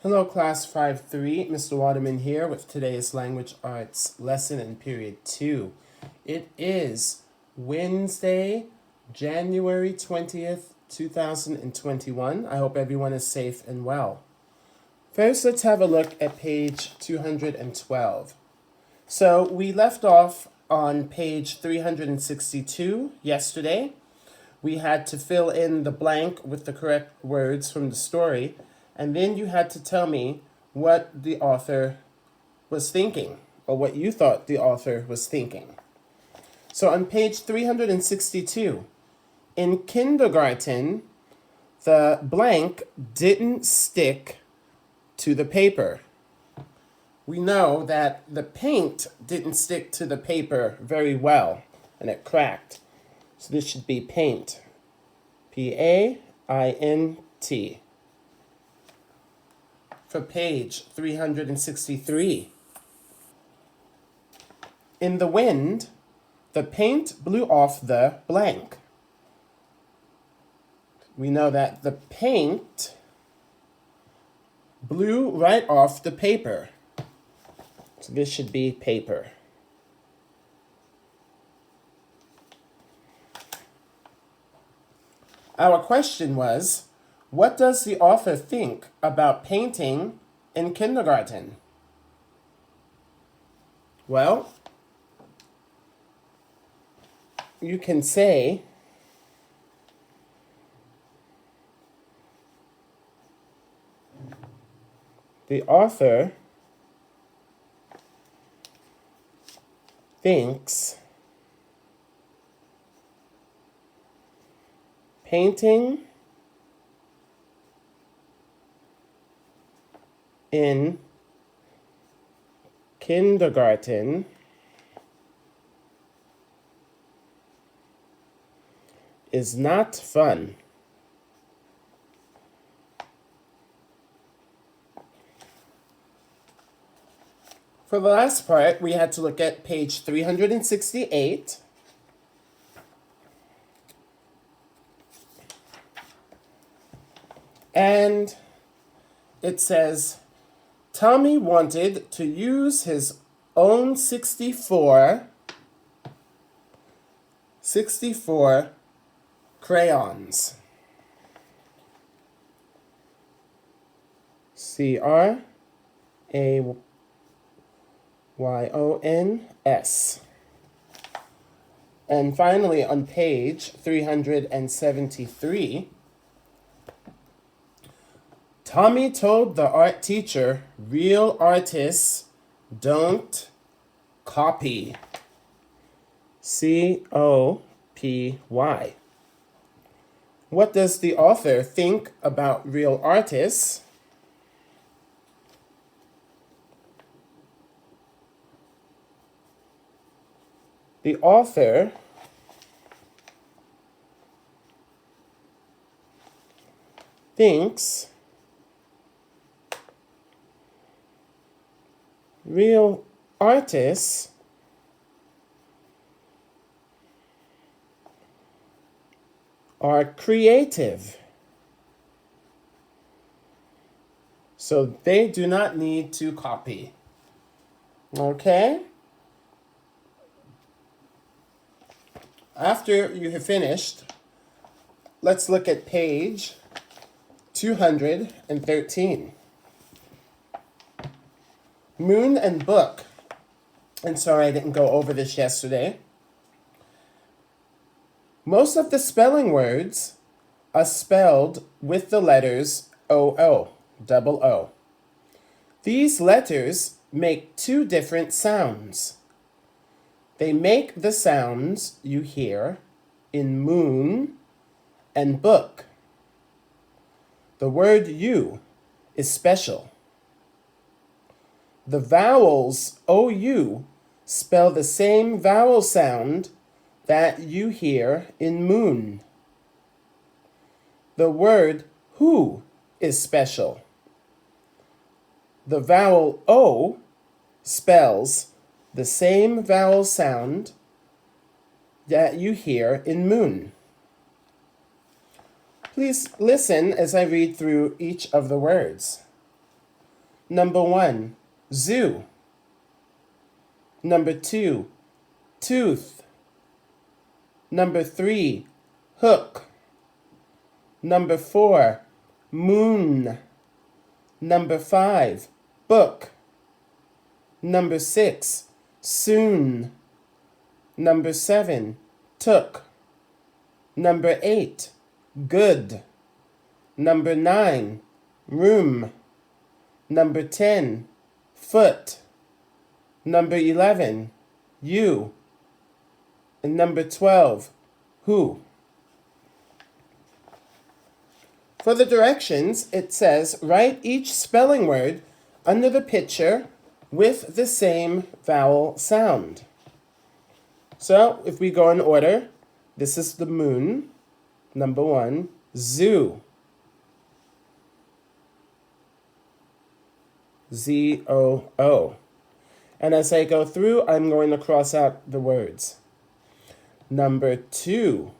Hello, Class 5-3. Mr. Waterman here with today's Language Arts lesson in Period 2. It is Wednesday, January 20th, 2021. I hope everyone is safe and well. First, let's have a look at page 212. So we left off on page 362 yesterday. We had to fill in the blank with the correct words from the story, and then you had to tell me what the author was thinking, or what you thought the author was thinking. So on page 362, in kindergarten, the blank didn't stick to the paper. We know that the paint didn't stick to the paper very well, and it cracked. So this should be paint. P-A-I-N-T. For page 363. In the wind, the paint blew off the blank. We know that the paint blew right off the paper. So this should be paper. Our question was, what does the author think about painting in kindergarten? Well, you can say the author thinks painting in kindergarten is not fun. For the last part, we had to look at page 368. And it says, Tommy wanted to use his own 64 crayons. C-R-A-Y-O-N-S. And finally, on page 373, Tommy told the art teacher, real artists don't copy. C-O-P-Y. What does the author think about real artists? The author thinks real artists are creative, so they do not need to copy. Okay? After you have finished, let's look at page 213. Moon and book. And sorry I didn't go over this yesterday. Most of the spelling words are spelled with the letters O-O, double O. These letters make two different sounds. They make the sounds you hear in moon and book. The word you is special. The vowels O-U spell the same vowel sound that you hear in moon. The word who is special. The vowel O spells the same vowel sound that you hear in moon. Please listen as I read through each of the words. Number 1, zoo. Number 2, tooth. Number 3, hook. Number 4, moon. Number 5, book. Number 6, soon. Number 7, took. Number 8, good. Number 9, room. Number 10, foot. Number 11, you. And number 12, who. For the directions, it says, write each spelling word under the picture with the same vowel sound. So, if we go in order, this is the moon, number 1, zoo, Z-O-O. And as I go through, I'm going to cross out the words. Number 2,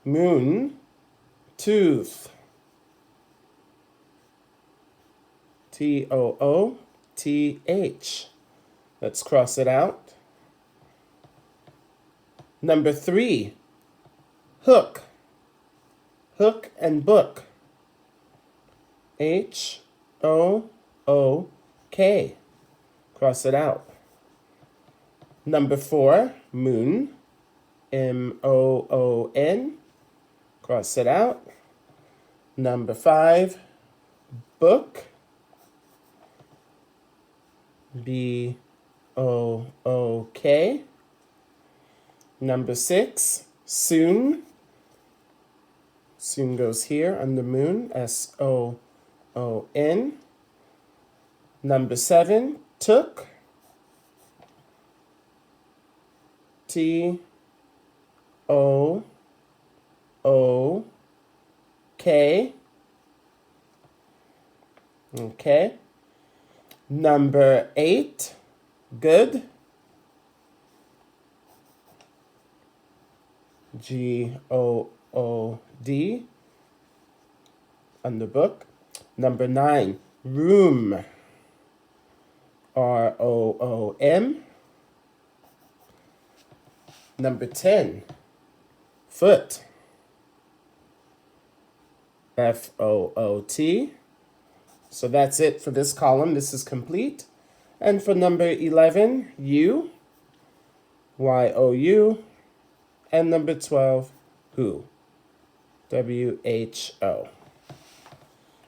moon, tooth, T-O-O-T-H. Let's cross it out. Number 3, hook, hook and book, H-O-O-K. Cross it out. Number 4, moon, M-O-O-N. Cross it out. Number 5, book, B-O-O-K. Number 6, soon. Soon goes here on the moon, S-O-O-N. Number 7, took, T-O-O-K. Okay. Number 8, good, G-O-O-D, on the book. Number 9, room, R-O-O-M. Number 10, foot, F-O-O-T. So that's it for this column. This is complete. And for number 11, you, Y-O-U. And number 12, who, W-H-O.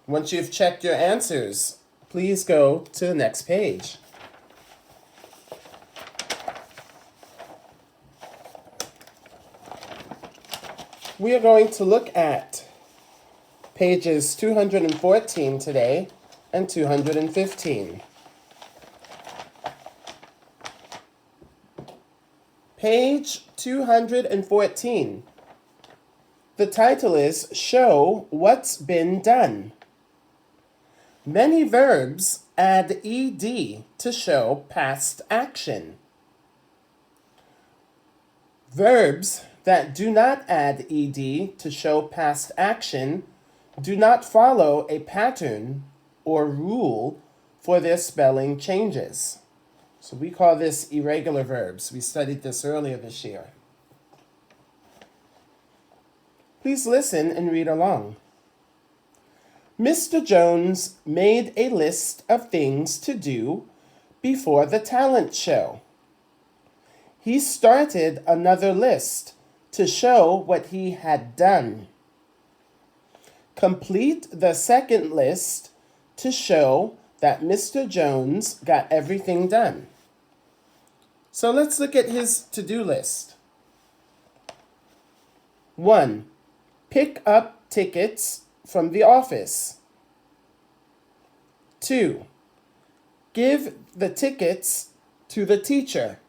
Once you've checked your answers, please go to the next page. We are going to look at pages 214 today and 215. Page 214. The title is Show What's Been Done. Many verbs add ed to show past action. Verbs that do not add ed to show past action do not follow a pattern or rule for their spelling changes. So we call this irregular verbs. We studied this earlier this year. Please listen and read along. Mr. Jones made a list of things to do before the talent show. He started another list to show what he had done. Complete the second list to show that Mr. Jones got everything done. So let's look at his to-do list. 1. Pick up tickets from the office. 2. Give the tickets to the teacher.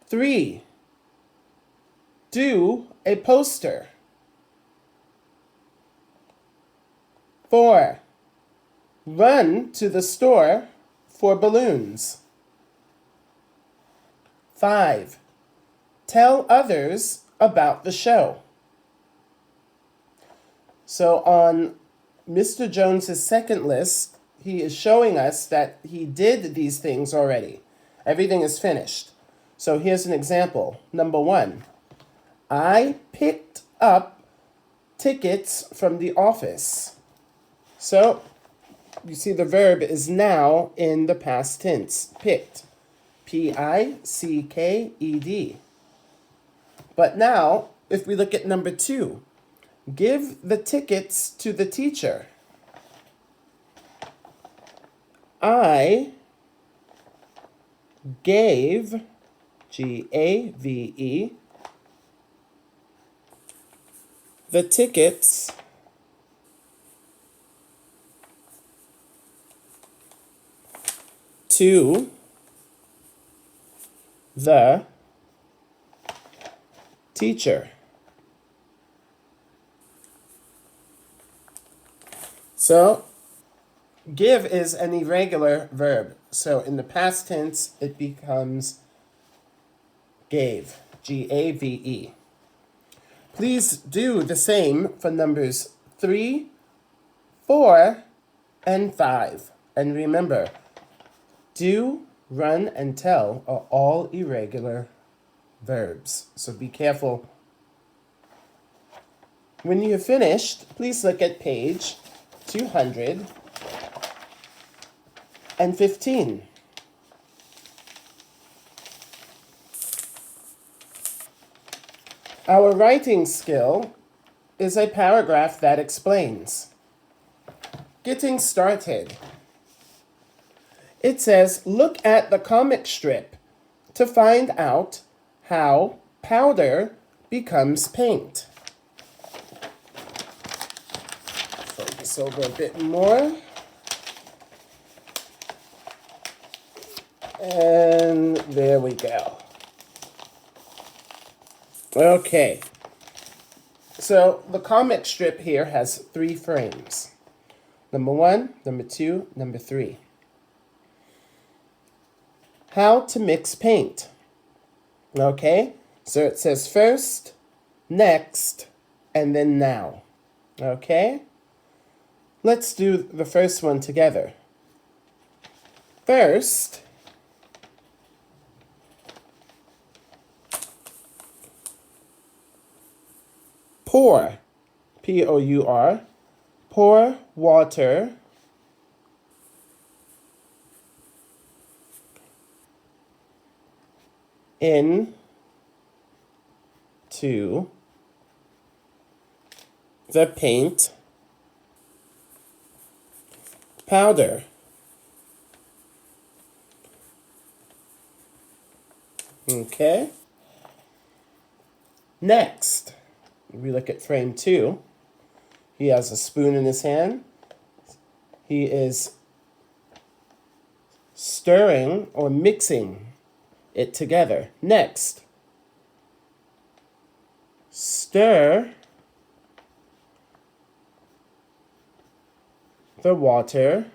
3. Do a poster. 4. Run to the store for balloons. 5. Tell others about the show. So on Mr. Jones's second list, he is showing us that he did these things already. Everything is finished. So here's an example. Number 1, I picked up tickets from the office. So you see the verb is now in the past tense, picked. P-I-C-K-E-D. But now, if we look at number 2, give the tickets to the teacher. I gave, G-A-V-E, the tickets to the teacher. So, give is an irregular verb. So in the past tense, it becomes gave, G-A-V-E. Please do the same for numbers 3, 4, and 5. And remember, do, run, and tell are all irregular verbs. So be careful. When you have finished, please look at page 215. Our writing skill is a paragraph that explains. Getting started. It says, look at the comic strip to find out how powder becomes paint. Focus over a bit more. And there we go. Okay. So the comic strip here has 3 frames. Number 1, number 2, number 3. How to mix paint. Okay, so it says first, next, and then now. Okay, let's do the first one together. First, pour, P-O-U-R, pour water into the paint powder. Okay. Next, we look at frame 2. He has a spoon in his hand. He is stirring or mixing it together. Next, stir the water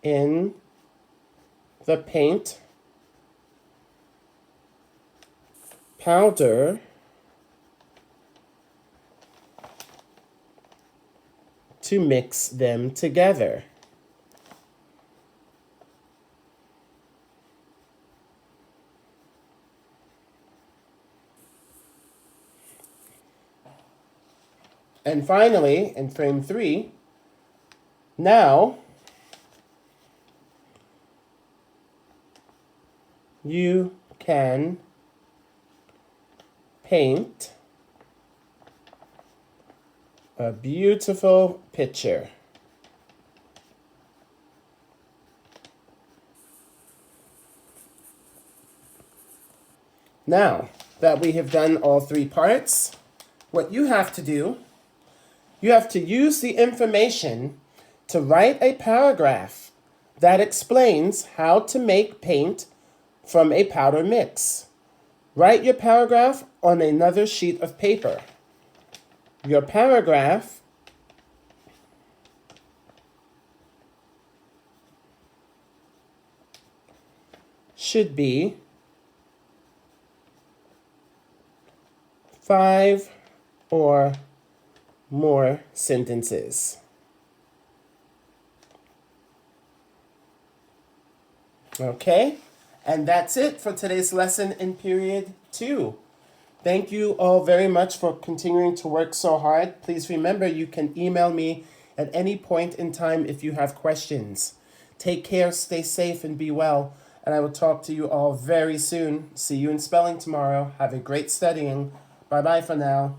in the paint powder to mix them together. And finally, in frame 3, now you can paint a beautiful picture. Now that we have done all 3 parts, what you have to do, you have to use the information to write a paragraph that explains how to make paint from a powder mix. Write your paragraph on another sheet of paper. Your paragraph should be 5 or more sentences. Okay? And that's it for today's lesson in period 2. Thank you all very much for continuing to work so hard. Please remember you can email me at any point in time if you have questions. Take care, stay safe, and be well. And I will talk to you all very soon. See you in spelling tomorrow. Have a great studying. Bye-bye for now.